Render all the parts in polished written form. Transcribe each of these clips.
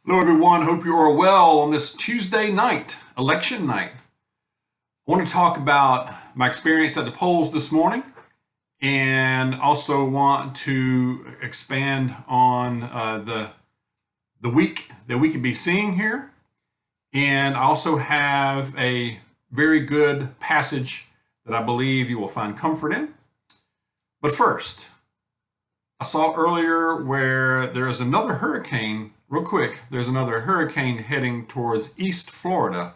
Hello, everyone. Hope you are well on this Tuesday night, election night. I want to talk about my experience at the polls this morning and also want to expand on the week that we could be seeing here. And I also have a very good passage that I believe you will find comfort in. But first, I saw earlier where there is another hurricane, real quick, there's another hurricane heading towards East Florida.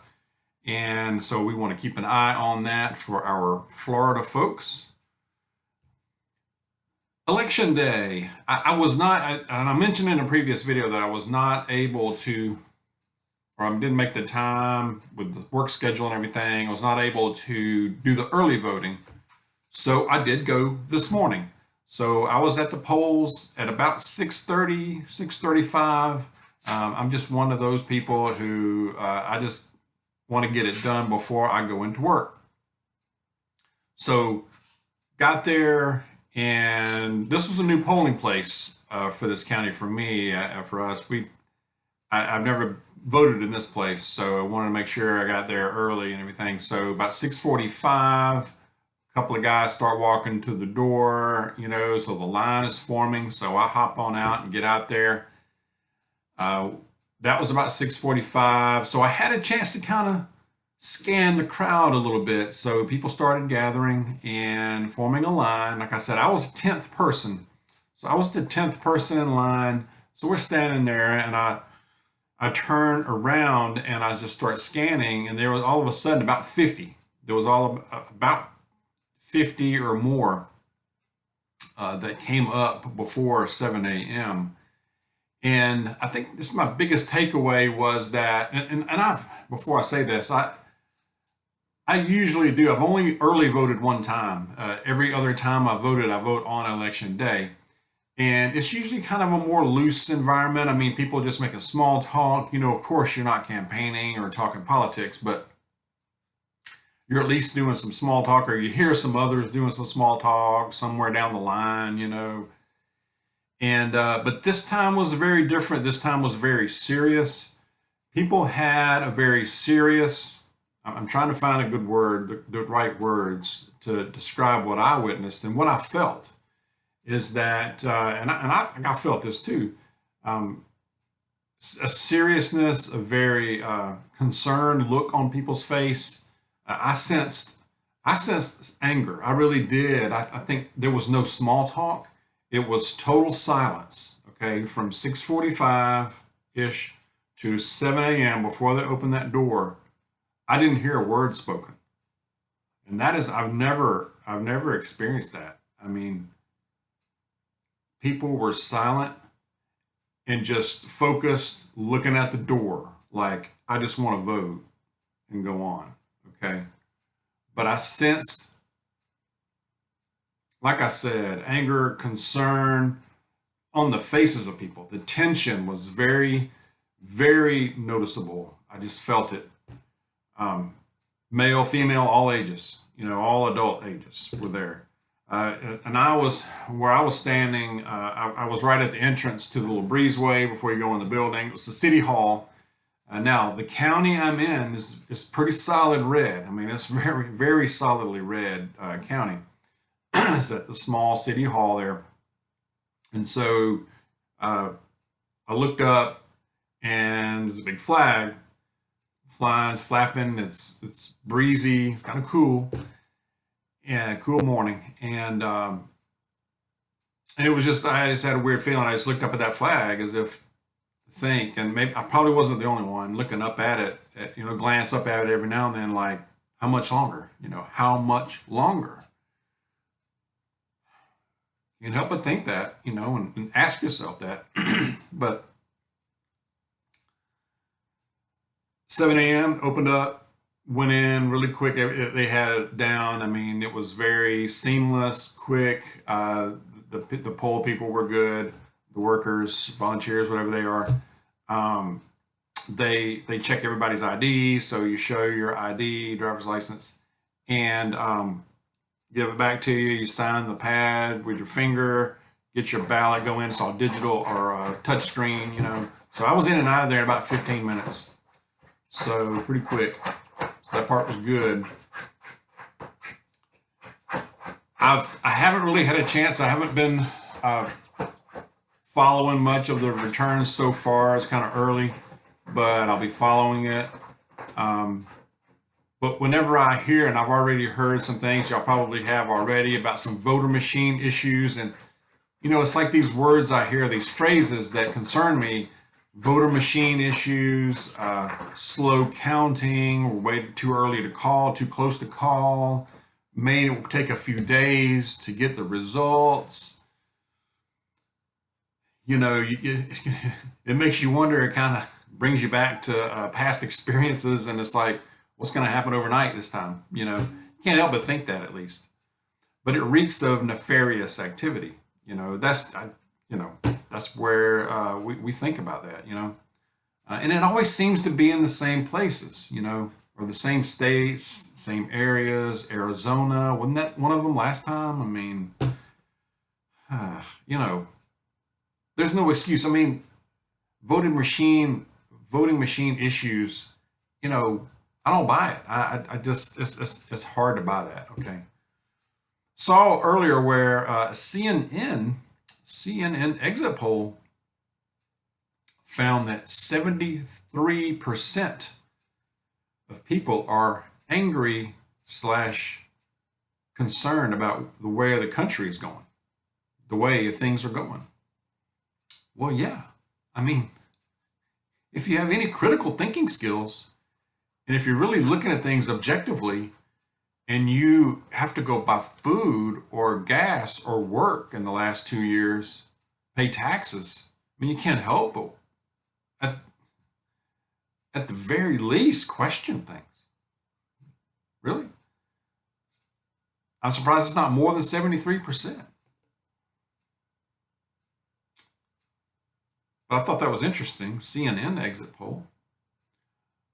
And so we want to keep an eye on that for our Florida folks. Election day, I was not, and I mentioned in a previous video that I was not able to, or I didn't make the time with the work schedule and everything. I was not able to do the early voting. So I did go this morning. So I was at the polls at about 6:30, 6:35. I'm just one of those people who I just want to get it done before I go into work. So got there, and this was a new polling place for this county for me, for us. I've never voted in this place, so I wanted to make sure I got there early and everything. So about 6:45. Couple of guys start walking to the door, so the line is forming. So I hop on out and get out there. That was about 6:45. So I had a chance to kind of scan the crowd a little bit. So people started gathering and forming a line. Like I said, I was 10th person. So I was the 10th person in line. So we're standing there, and I turn around and I just start scanning, and there was all of a sudden about 50. There was about 50 or more that came up before 7 a.m. And I think this is my biggest takeaway was that, and before I say this, I usually do, I've only early voted one time. Every other time I voted, I vote on election day. And it's usually kind of a more loose environment. I mean, people just make a small talk. Of course, you're not campaigning or talking politics, but you're at least doing some small talk, or you hear some others doing some small talk somewhere down the line, And but this time was very different. This time was very serious. People had a very serious. I'm trying to find a good word, the right words to describe what I witnessed and what I felt. Is that, and I felt this too. A seriousness, a very concerned look on people's face. I sensed anger. I really did. I think there was no small talk. It was total silence. Okay, from 6:45-ish to 7 a.m. before they opened that door, I didn't hear a word spoken. And that is, I've never experienced that. I mean, people were silent and just focused, looking at the door, like, I just want to vote and go on. Okay. But I sensed, like I said, anger, concern on the faces of people. The tension was very, very noticeable. I just felt it. Male, female, all ages, all adult ages were there. And where I was standing, I was right at the entrance to the little breezeway before you go in the building. It was the city hall. Now, the county I'm in is pretty solid red. I mean, it's very, very solidly red county. It's at the small city hall there. And so I looked up, and there's a big flag flying, it's flapping. It's breezy, it's kind of cool. Yeah, cool morning. And it was I just had a weird feeling. I just looked up at that flag as if think, and maybe I probably wasn't the only one looking up at it, glance up at it every now and then, like, how much longer, how much longer? You can help but think that, and ask yourself that. But 7 a.m. opened up, went in really quick. They had it down. I mean, it was very seamless, quick. The poll people were good. The workers, volunteers, whatever they are, they check everybody's ID. So you show your ID, driver's license, and give it back to you. You sign the pad with your finger, get your ballot, go in. It's all digital or touch screen, So I was in and out of there in about 15 minutes. So pretty quick. So that part was good. I haven't really had a chance. I haven't been following much of the returns so far. It's kind of early, but I'll be following it. But whenever I hear, and I've already heard some things y'all probably have already about some voter machine issues, and it's like these words I hear, these phrases that concern me: voter machine issues, slow counting, or waited too early to call, too close to call, may take a few days to get the results. It makes you wonder. It kind of brings you back to past experiences, and it's like, what's going to happen overnight this time? You can't help but think that, at least. But it reeks of nefarious activity. That's where we think about that. And it always seems to be in the same places. Or the same states, same areas. Arizona, wasn't that one of them last time? I mean, there's no excuse. I mean, voting machine issues. I don't buy it. I just it's hard to buy that. Okay. Saw earlier where CNN exit poll found that 73% of people are angry / concerned about the way the country is going, the way things are going. Well, yeah. I mean, if you have any critical thinking skills, and if you're really looking at things objectively, and you have to go buy food or gas or work in the last 2 years, pay taxes, I mean, you can't help but at the very least question things. Really? I'm surprised it's not more than 73%. But I thought that was interesting, CNN exit poll.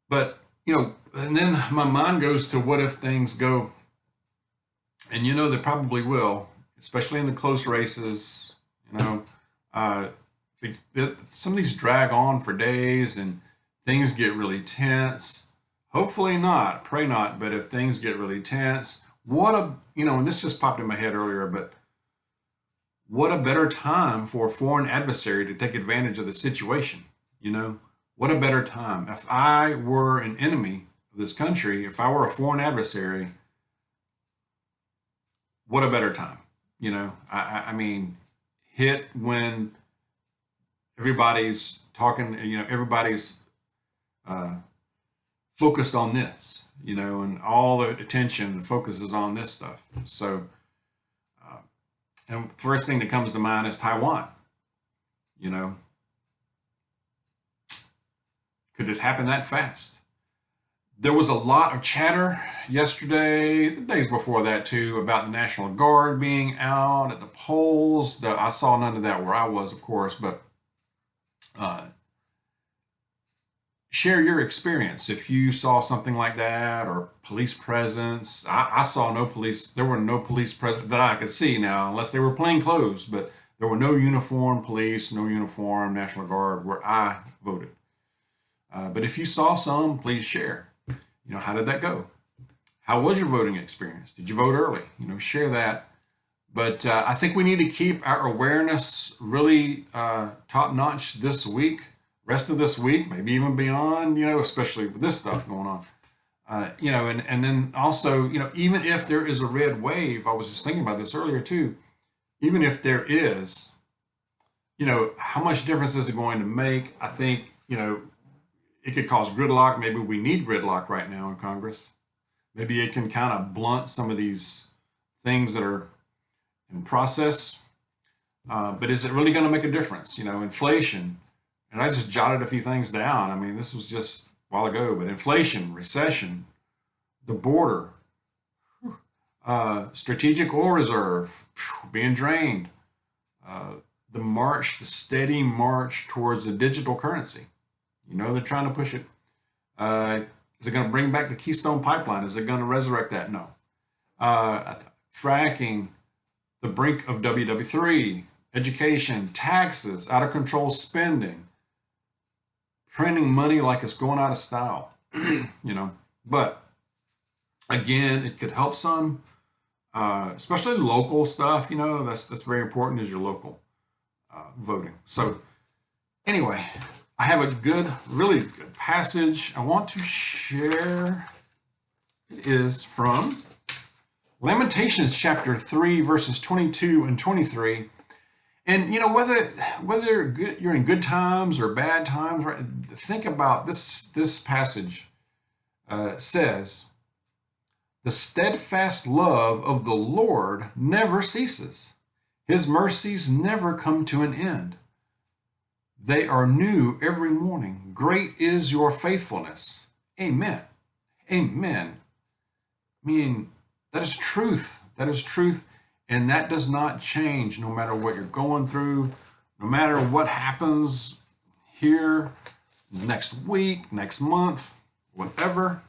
But, and then my mind goes to, what if things go, and they probably will, especially in the close races. Some of these drag on for days and things get really tense. Hopefully not, pray not, but if things get really tense, and this just popped in my head earlier, but what a better time for a foreign adversary to take advantage of the situation. What a better time. If I were an enemy of this country, if I were a foreign adversary, what a better time. I mean, hit when everybody's talking, everybody's focused on this, and all the attention focuses on this stuff. So, and first thing that comes to mind is Taiwan. Could it happen that fast? There was a lot of chatter yesterday, the days before that too, about the National Guard being out at the polls. I saw none of that where I was, of course, but share your experience if you saw something like that, or police presence. I saw no police. There were no police presence that I could see now, unless they were plain clothes, but there were no uniformed police, no uniformed National Guard where I voted. But if you saw some, please share. How did that go? How was your voting experience? Did you vote early? Share that. But I think we need to keep our awareness really top notch this week, rest of this week, maybe even beyond, especially with this stuff going on. And then also, even if there is a red wave, I was just thinking about this earlier too, even if there is, how much difference is it going to make? I think, it could cause gridlock. Maybe we need gridlock right now in Congress. Maybe it can kind of blunt some of these things that are in process. But is it really going to make a difference? Inflation. And I just jotted a few things down. I mean, this was just a while ago, but inflation, recession, the border, strategic oil reserve being drained, the steady march towards a digital currency. They're trying to push it. Is it going to bring back the Keystone Pipeline? Is it going to resurrect that? No. Fracking, the brink of WW3, education, taxes, out of control spending, printing money like it's going out of style, But again, it could help some, especially local stuff. That's very important is your local voting. So anyway, I have a really good passage I want to share. It is from Lamentations chapter 3, verses 22 and 23. And whether you're in good times or bad times, right? Think about this passage. Says, "The steadfast love of the Lord never ceases. His mercies never come to an end. They are new every morning. Great is your faithfulness." Amen. Amen. I mean, that is truth. That is truth. And that does not change no matter what you're going through, no matter what happens here next week, next month, whatever.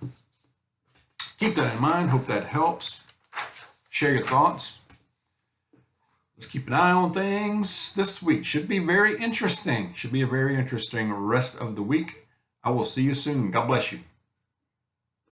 Keep that in mind. Hope that helps. Share your thoughts. Let's keep an eye on things this week. Should be very interesting. Should be a very interesting rest of the week. I will see you soon. God bless you.